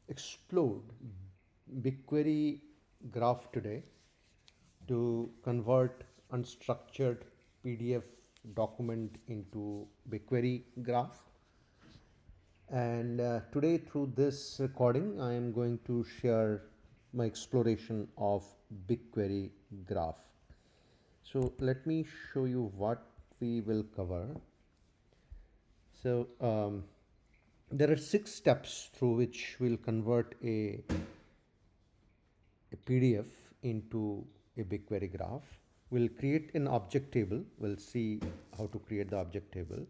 explored BigQuery Graph today to convert unstructured PDF document into BigQuery Graph. And today, through this recording, I am going to share my exploration of BigQuery Graph. So, let me show you what we will cover. So, there are 6 steps through which we'll convert a PDF into a BigQuery graph. We'll create an object table. We'll see how to create the object table.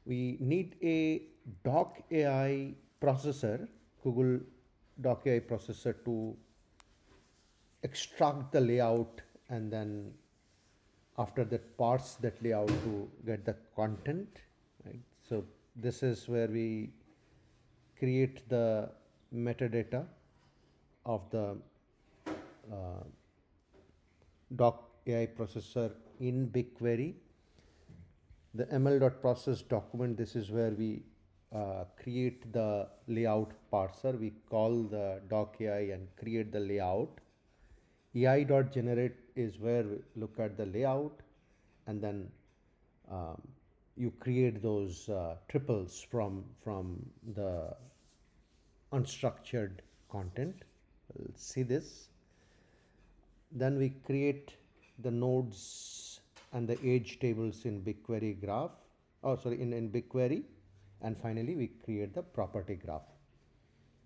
We need a Doc AI processor, Google Doc AI processor, to extract the layout and then after that parse that layout to get the content, right? So this is where we create the metadata of the uh, Doc AI processor in BigQuery. The ml.process document, this is where we create the layout parser. We call the Doc AI and create the layout. AI.generate is where we look at the layout and then um, you create those triples from the unstructured content. We'll see this. Then we create the nodes and the age tables in BigQuery graph. Oh, sorry, in BigQuery. And finally, we create the property graph.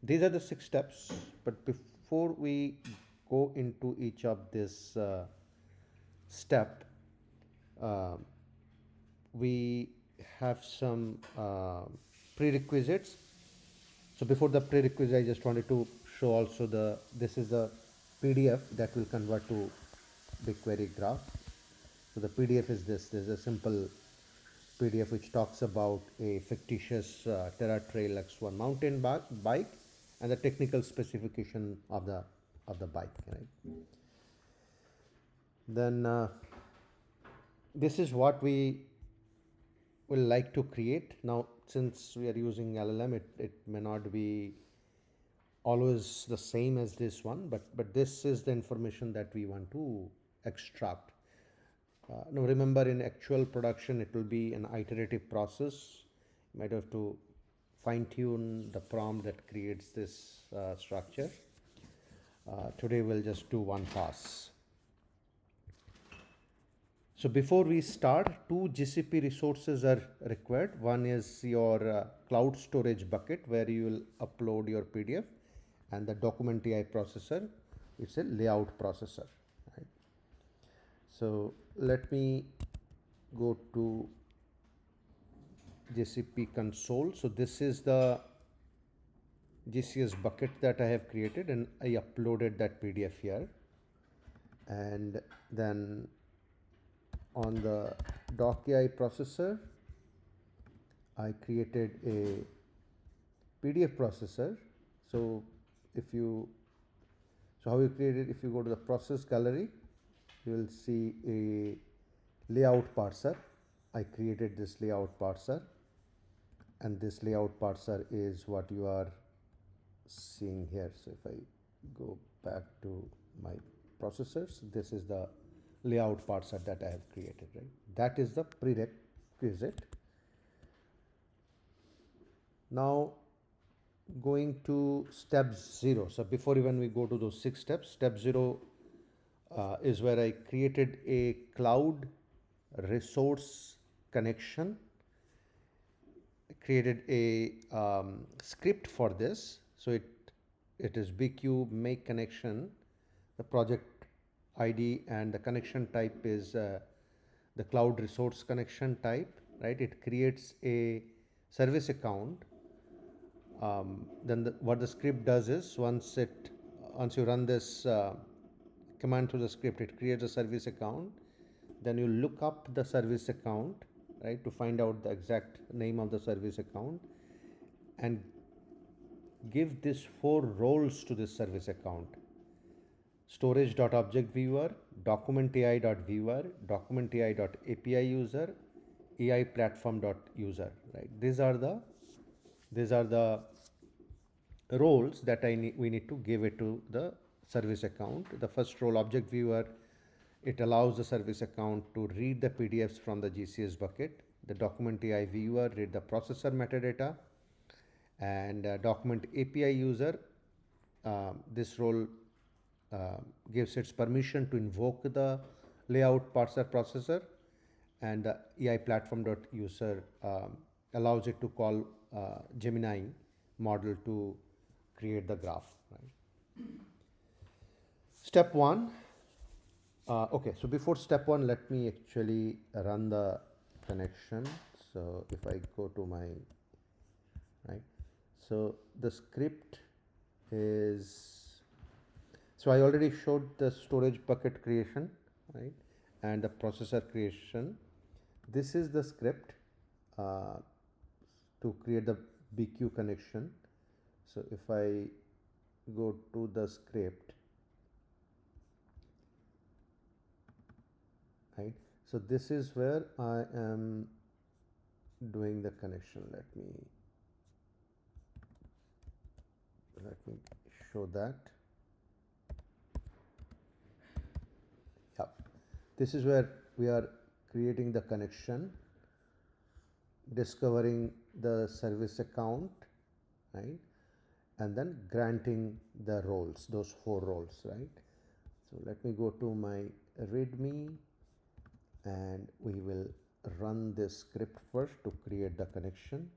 These are the 6 steps. But before we go into each of this step, uh, we have some prerequisites. So before the prerequisite, I just wanted to show also this is the PDF that will convert to BigQuery graph. So the PDF is this. This is a simple PDF which talks about a fictitious Terra Trail X1 mountain bike and the technical specification of the bike. Right? Then this is what we will like to create. Now, since we are using LLM, it may not be always the same as this one, but this is the information that we want to extract. Now, remember, in actual production, it will be an iterative process. You might have to fine tune the prompt that creates this structure. Today, we'll just do one pass. So before we start, 2 GCP resources are required. One is your cloud storage bucket where you will upload your PDF, and the document AI processor, it's a layout processor. Right? So let me go to GCP console. So this is the GCS bucket that I have created, and I uploaded that PDF here. And then on the Doc AI processor, I created a PDF processor. So how you create it, if you go to the process gallery, you will see a layout parser. I created this layout parser, and this layout parser is what you are seeing here. So if I go back to my processors, this is the layout parser that I have created, right? That is the prerequisite. Now going to step 0. So before even we go to those 6 steps, step 0 is where I created a cloud resource connection. I created a script for this. So it is BQ make connection. The project ID and the connection type is the cloud resource connection type, right? It creates a service account. Then what the script does is once you run this command through the script, it creates a service account. Then you look up the service account, right, to find out the exact name of the service account and give these 4 roles to this service account: storage.objectViewer, documentai.viewer, documentai.api user, AI platform.user, right? These are the roles that we need to give it to the service account. The first role, object viewer, it allows the service account to read the PDFs from the GCS bucket. The document AI viewer read the processor metadata, and document API user, this role gives its permission to invoke the layout parser processor, and the AI platform.user allows it to call Gemini model to create the graph. Right? Step one. Okay, so before step one, let me actually run the connection. So if I go to my, right, so the script is, so I already showed the storage bucket creation, right, and the processor creation. This is the script uh, to create the BQ connection. So if I go to the script, right, so this is where I am doing the connection. Let me show that. Yep. This is where we are creating the connection, discovering the service account, right, and then granting the roles, those 4 roles, right. So let me go to my readme, and we will run this script first to create the connection.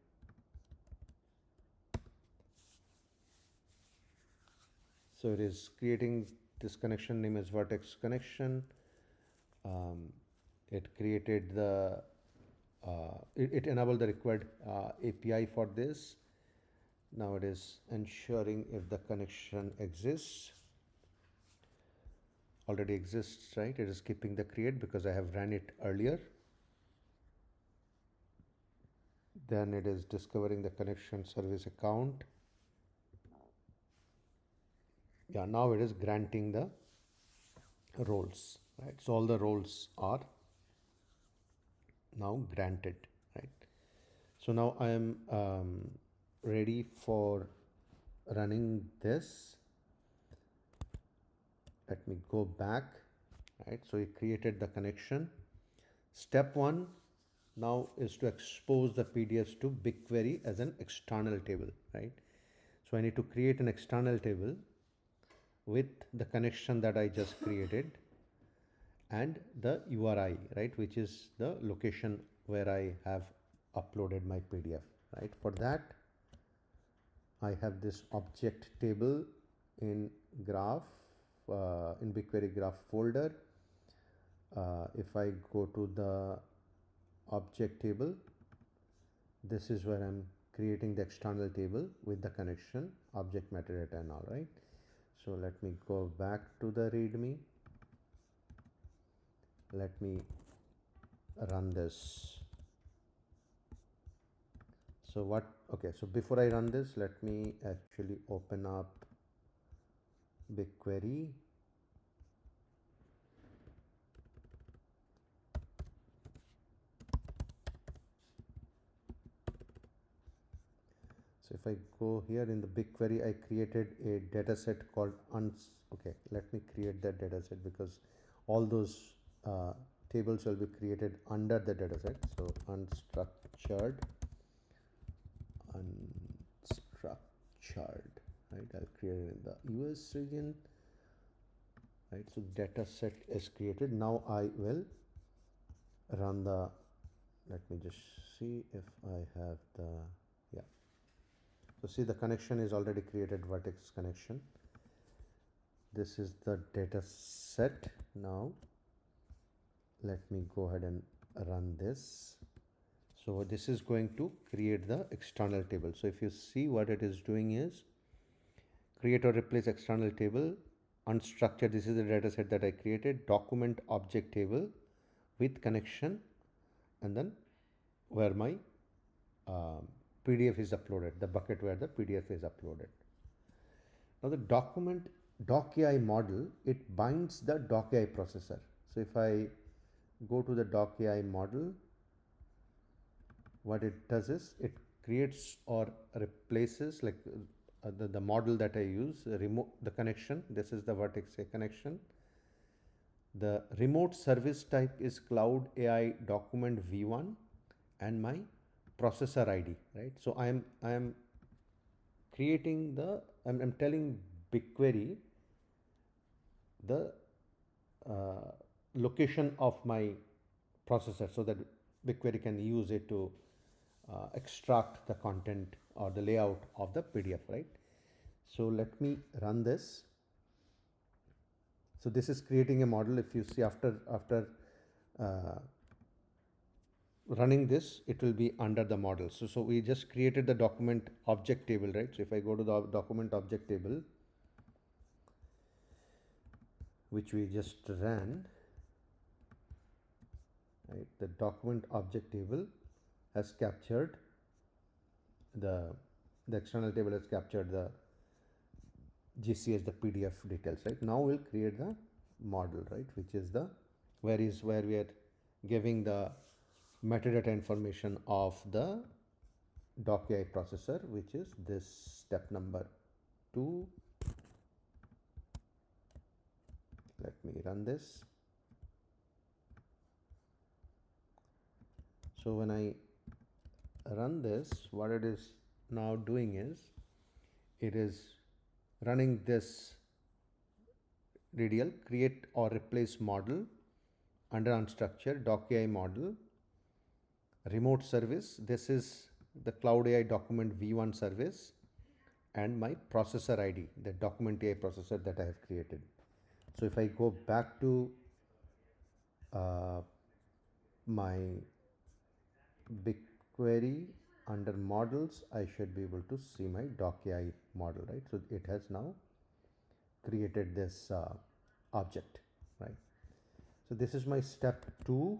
So it is creating this connection name as vertex connection. It created the it enabled the required API for this. Now it is ensuring if the connection exists. Already exists, right? It is keeping the create because I have ran it earlier. Then it is discovering the connection service account. Yeah, now it is granting the roles, right? So all the roles are now granted, right? So now I am ready for running this. Let me go back, right? So we created the connection. Step one now is to expose the PDFs to BigQuery as an external table, right? So I need to create an external table with the connection that I just created and the URI, right, which is the location where I have uploaded my PDF, right? For that, I have this object table in graph, in BigQuery Graph folder. If I go to the object table, this is where I'm creating the external table with the connection, object metadata and all, right? So let me go back to the readme. Let me run this. So what, okay, so before I run this, let me actually open up BigQuery. So if I go here in the BigQuery, I created a data set called okay, let me create that data set because all those tables will be created under the data set. So unstructured, right? I'll create it in the US region, right? So data set is created. Now I will run the, let me just see if I have the, yeah. So see, the connection is already created, vertex connection. This is the data set. Now let me go ahead and run this. So this is going to create the external table. So if you see, what it is doing is create or replace external table, unstructured. This is the data set that I created, document object table with connection, and then where my PDF is uploaded, the bucket where the PDF is uploaded. Now the document doc.ai model, it binds the doc.ai processor. So if I go to the doc.ai model, what it does is it creates or replaces, like the model that I use, the connection. This is the vertex A connection. The remote service type is Cloud AI document V1 and my processor ID, right? So I am creating I'm telling BigQuery the location of my processor so that BigQuery can use it to extract the content or the layout of the PDF, right? So let me run this. So this is creating a model. If you see after uh, running this, it will be under the model. So we just created the document object table, right? So if I go to the document object table, which we just ran, right? The document object table has captured the external table has captured the GCS, the PDF details, right? Now we'll create the model, right? Which is the where we are giving the metadata information of the doc.ai processor, which is this step number 2. Let me run this. So when I run this, what it is now doing is it is running this DDL create or replace model under unstructured doc.ai model remote service. This is the Cloud AI document V1 service and my processor ID, the document AI processor that I have created. So if I go back to my BigQuery under models, I should be able to see my doc.ai model, right? So it has now created this object, right? So this is my step 2.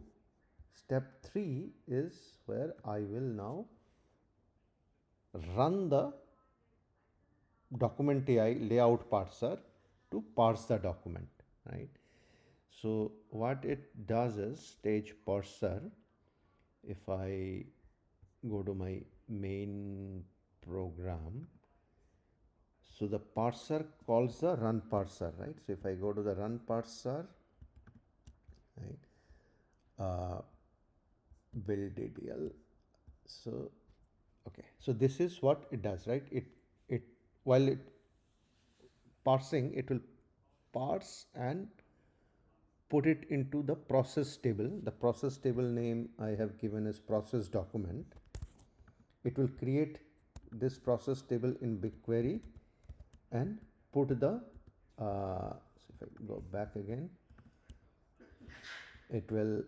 Step 3 is where I will now run the document AI layout parser to parse the document, right? So what it does is stage parser. If I go to my main program, so the parser calls the run parser, right? So if I go to the run parser, right, build DDL. So okay, so this is what it does, right? It while it parsing, it will parse and put it into the process table. The process table name I have given as process document. It will create this process table in BigQuery and put the so if I go back again, it will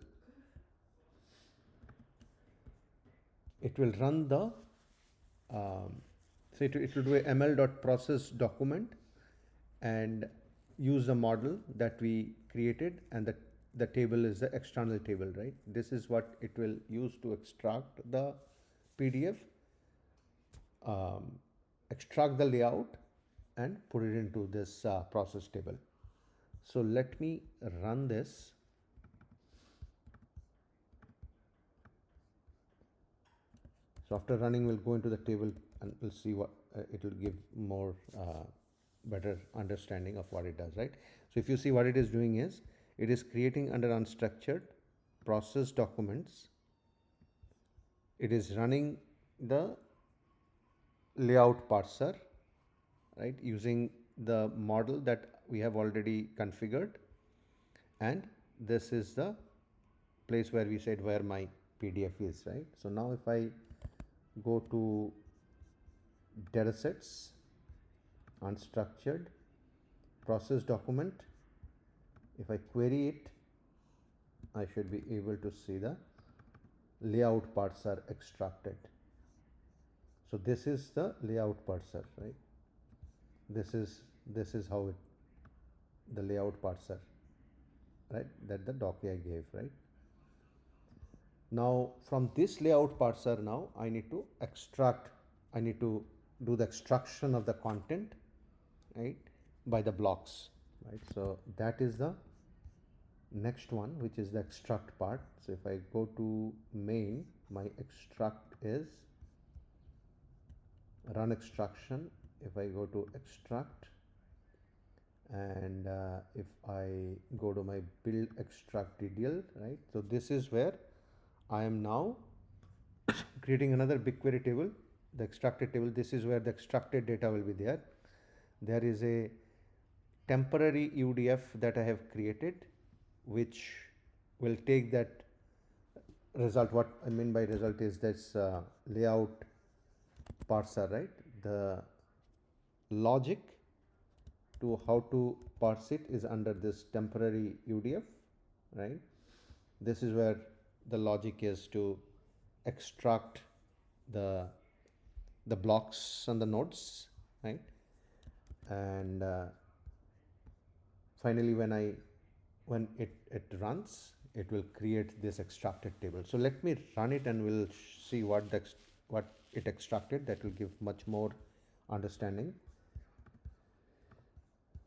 run the so it will do a ml.process document and use the model that we created, and the table is the external table, right? This is what it will use to extract the PDF, extract the layout and put it into this process table. So let me run this. So after running, we'll go into the table and we'll see what it will give more better understanding of what it does, right? So if you see, what it is doing is it is creating under unstructured process documents. It is running the layout parser, right, using the model that we have already configured, and this is the place where we said where my PDF is, right? So now if I go to datasets, unstructured process document, if I query it, I should be able to see the layout parser extracted. So this is the layout parser, right? This is how it, the layout parser, right, that the doc.ai gave, right? Now from this layout parser, now I need to do the extraction of the content, right, by the blocks, right? So that is the next one, which is the extract part. So if I go to main, my extract is run extraction if I go to extract, and if I go to my build extract DDL, right? So this is where I am now creating another BigQuery table, the extracted table. This is where the extracted data will be there. There is a temporary UDF that I have created, which will take that result. What I mean by result is this layout parser, right? The logic to how to parse it is under this temporary UDF, right? This is where the logic is to extract the the blocks and the nodes, right? And finally, when it runs, it will create this extracted table. So let me run it and we'll see what it extracted. That will give much more understanding.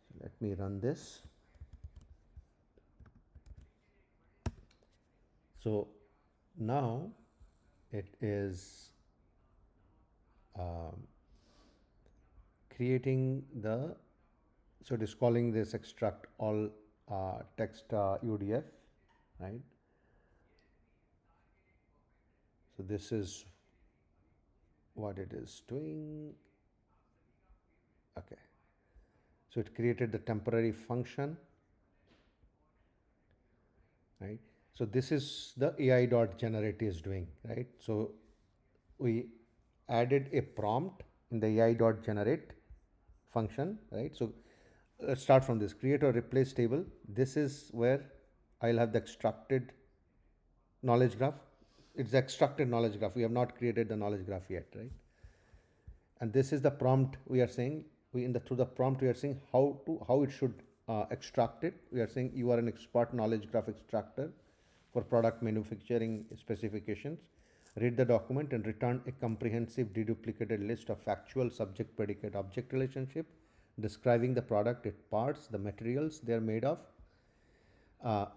So let me run this. So now it is um, creating the, so it is calling this extract all text UDF, right? So this is what it is doing. Okay. So it created the temporary function, right? So this is the AI dot generate is doing, right? So we added a prompt in the AI dot generate function, right? So let's start from this create or replace table. This is where I'll have the extracted knowledge graph. It's the extracted knowledge graph. We have not created the knowledge graph yet, right? And this is the prompt we are saying. We in the through the prompt we are saying how it should extract it. We are saying you are an expert knowledge graph extractor for product manufacturing specifications. Read the document and return a comprehensive deduplicated list of factual subject predicate object relationship describing the product, its parts, the materials they are made of.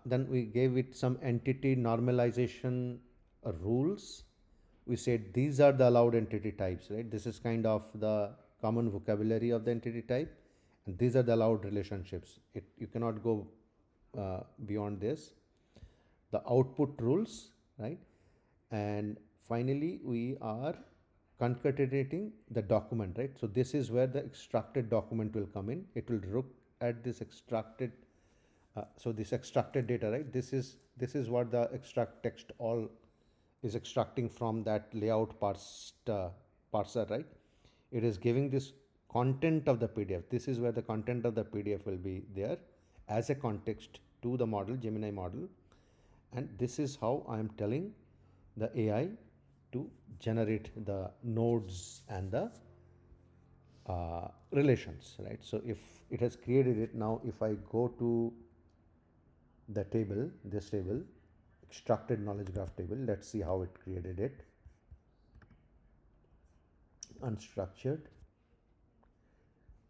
Then we gave it some entity normalization rules. We said these are the allowed entity types, right? This is kind of the common vocabulary of the entity type, and these are the allowed relationships. You cannot go beyond this. The output rules, right? And finally, we are concatenating the document, right? So this is where the extracted document will come in. It will look at this extracted so this extracted data, right? This is what the extract text all is extracting from that layout parser, right? It is giving this content of the PDF. This is where the content of the PDF will be there as a context to the model, Gemini model. And this is how I am telling the AI to generate the nodes and the relations, right? So if it has created it, now if I go to the table, this table, extracted knowledge graph table, let's see how it created it. Unstructured,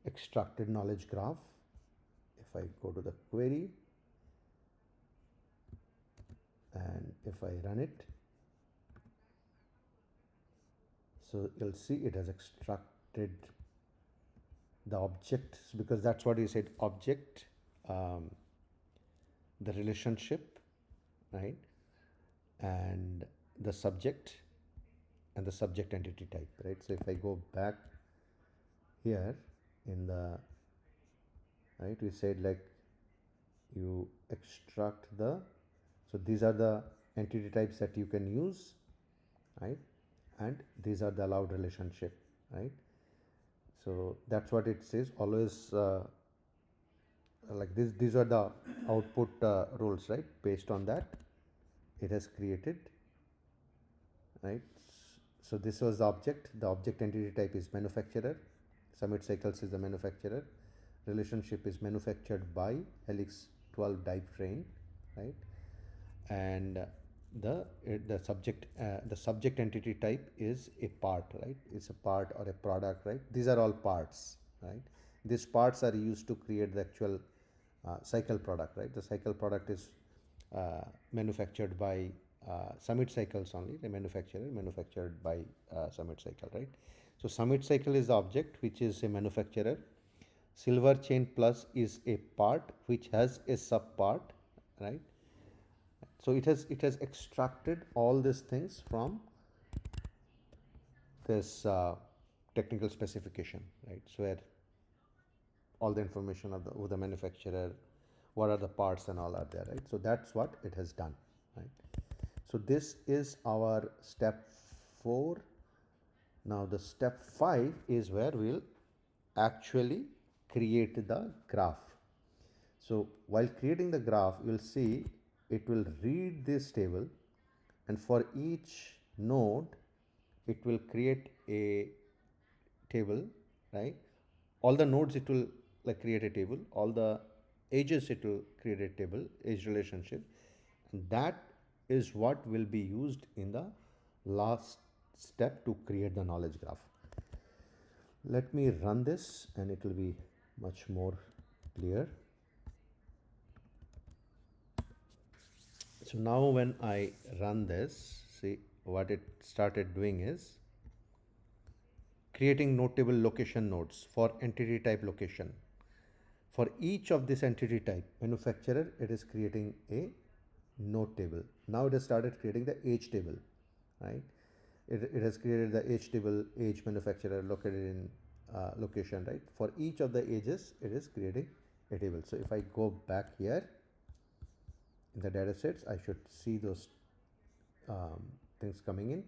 extracted knowledge graph. If I go to the query and if I run it, so you'll see it has extracted the objects, because that's what he said, object, the relationship, right? And the subject and the subject entity type, right? So if I go back here in the, right, we said like you extract the, so these are the entity types that you can use, right? And these are the allowed relationship, right? So that's what it says. Always like this, these are the output rules, right? Based on that, it has created, right? So this was the object. The object entity type is manufacturer. Summit Cycles is the manufacturer. Relationship is manufactured by Helix 12 die train, right? And the subject entity type is a part, right? It's a part or a product, right? These are all parts, right? These parts are used to create the actual cycle product, right? The cycle product is manufactured by Summit Cycles only, the manufacturer manufactured by Summit Cycle, right? So Summit Cycle is the object, which is a manufacturer. Silver Chain Plus is a part which has a sub part, right? So it has extracted all these things from this technical specification, right? So where all the information of the manufacturer, what are the parts and all are there, right? So that's what it has done, right? So this is our step 4. Now the step 5 is where we'll actually create the graph. So while creating the graph, you'll see it will read this table, and for each node it will create a table, right? All the nodes it will like create a table, all the edges it will create a table, edge relationship, and that is what will be used in the last step to create the knowledge graph. Let me run this and it will be much more clear. So now when I run this, see what it started doing is creating node table location nodes for entity type location. For each of this entity type, manufacturer, it is creating a node table. Now it has started creating the age table, right? It has created the age table, age manufacturer located in location, right? For each of the ages, it is creating a table. So if I go back here in the data sets, I should see those things coming in.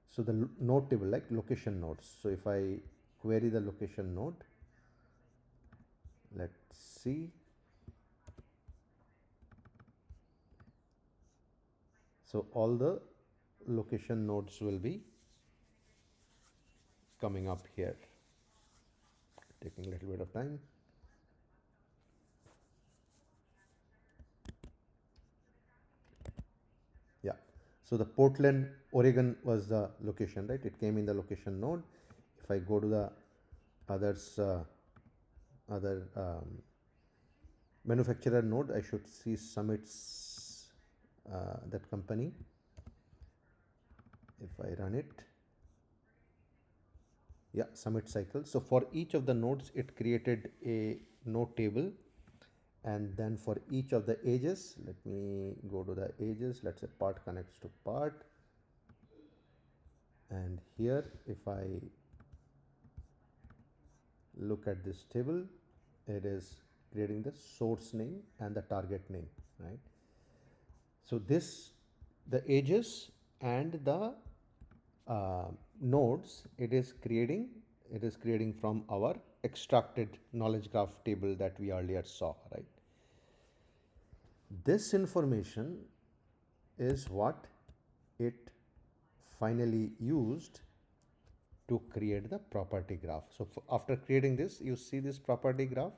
So the node table, like location nodes. So if I query the location node, let's see. So all the location nodes will be coming up here, taking a little bit of time. Yeah, so the Portland, Oregon was the location, right? It came in the location node. If I go to the others, other manufacturer node, I should see Summit's that company. If I run it, yeah, Summit cycle. So for each of the nodes, it created a node table, and then for each of the edges, let me go to the edges. Let's say part connects to part, and here if I look at this table, it is creating the source name and the target name, right? So this, the edges and the nodes, it is creating from our extracted knowledge graph table that we earlier saw, right? This information is what it finally used to create the property graph. So after creating this, you see this property graph.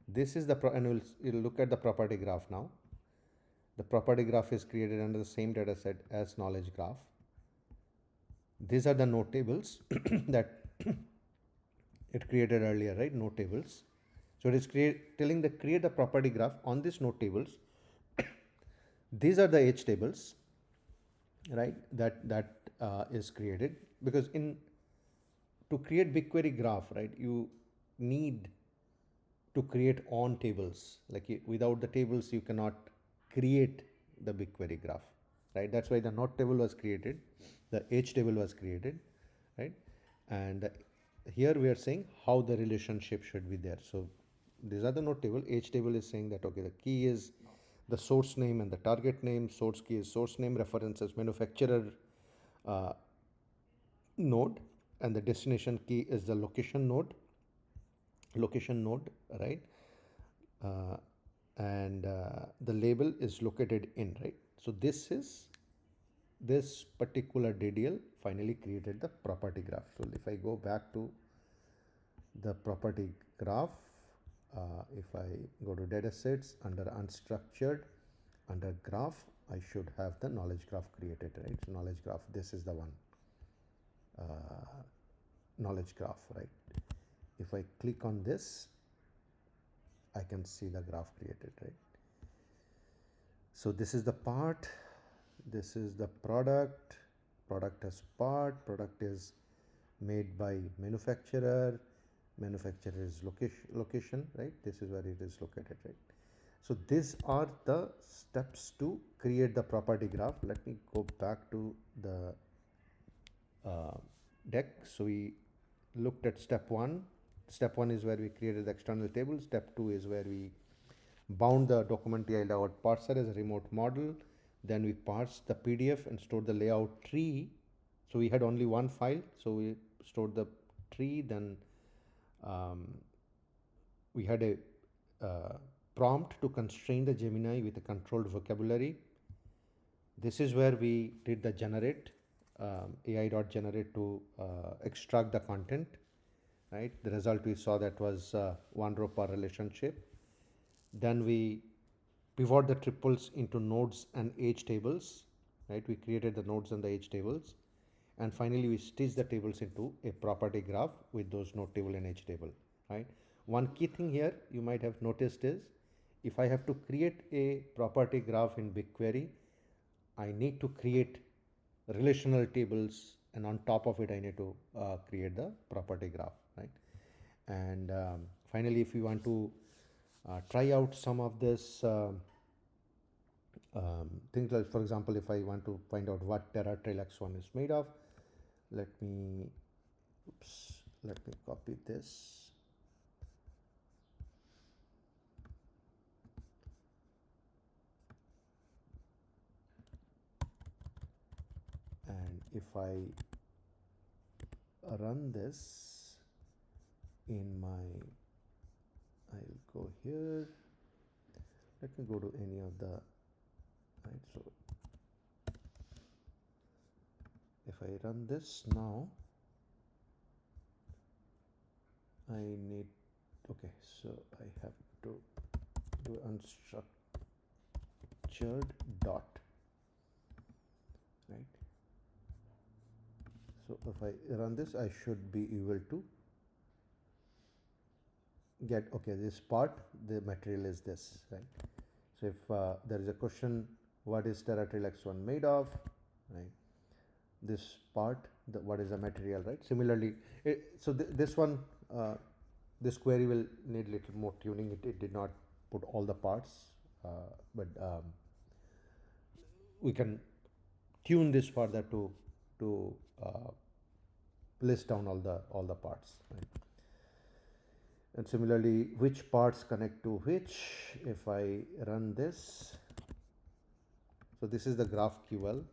This is the and we'll look at the property graph now. The property graph is created under the same data set as knowledge graph. These are the node tables that it created earlier, right? Node tables. So it is telling the create the property graph on these node tables. These are the edge tables, right? That is created, because in to create BigQuery graph, right, you need to create on tables. Like without the tables, you cannot create the BigQuery graph, right? That's why the node table was created, the edge table was created, right? And here we are saying how the relationship should be there. So these are the node table. Edge table is saying that okay, the key is the source name and the target name. Source key is source name, references manufacturer node, and the destination key is the location node, right? uh, and the label is located in, right? So this particular DDL finally created the property graph. So if I go back to the property graph, if I go to data sets under unstructured, under graph, I should have the knowledge graph created, right? So knowledge graph, this is the one, knowledge graph, right? If I click on this, I can see the graph created, right? So this is the part, this is the product, product is part, product is made by manufacturer, manufacturer's location, right? This is where it is located, right? So these are the steps to create the property graph. Let me go back to the deck. So we looked at step one. Step one is where we created the external table. Step two is where we bound the document layout parser as a remote model. Then we parsed the PDF and stored the layout tree. So we had only one file. So we stored the tree. Then we had a prompt to constrain the Gemini with a controlled vocabulary. This is where we did the generate, AI.generate to extract the content, right? The result we saw that was one row per relationship. Then we pivot the triples into nodes and age tables, right? We created the nodes and the age tables. And finally, we stitch the tables into a property graph with those node table and age table, right? One key thing here you might have noticed is if I have to create a property graph in BigQuery, I need to create relational tables, and on top of it, I need to create the property graph, right? And finally, if you want to try out some of this things, like for example, if I want to find out what TerraTrail X1 is made of, let me copy this. And if I run this in my, I'll go here, let me go to any of the, right? So if I run this now, I need, okay, so I have to do unstructured dot, right? So if I run this, I should be able to get, okay, this part, the material is this, right? So if there is a question, what is TerraTrail X1 made of, right? This part, what is the material, right? Similarly, this one, this query will need a little more tuning. It did not put all the parts, but we can tune this further to list down all the parts, right? And similarly, which parts connect to which. If I run this, so this is the GraphQL.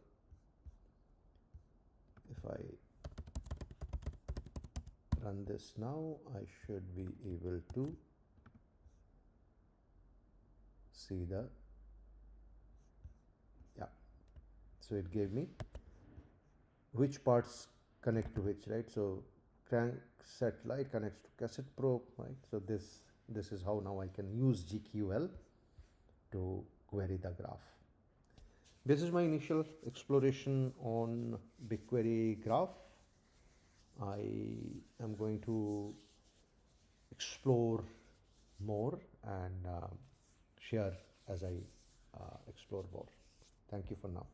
If I run this now, I should be able to see the, yeah, so it gave me which parts connect to which, right? So crankset light connects to cassette probe, right? So this is how now I can use GQL to query the graph. This is my initial exploration on BigQuery Graph. I am going to explore more and share as I explore more. Thank you for now.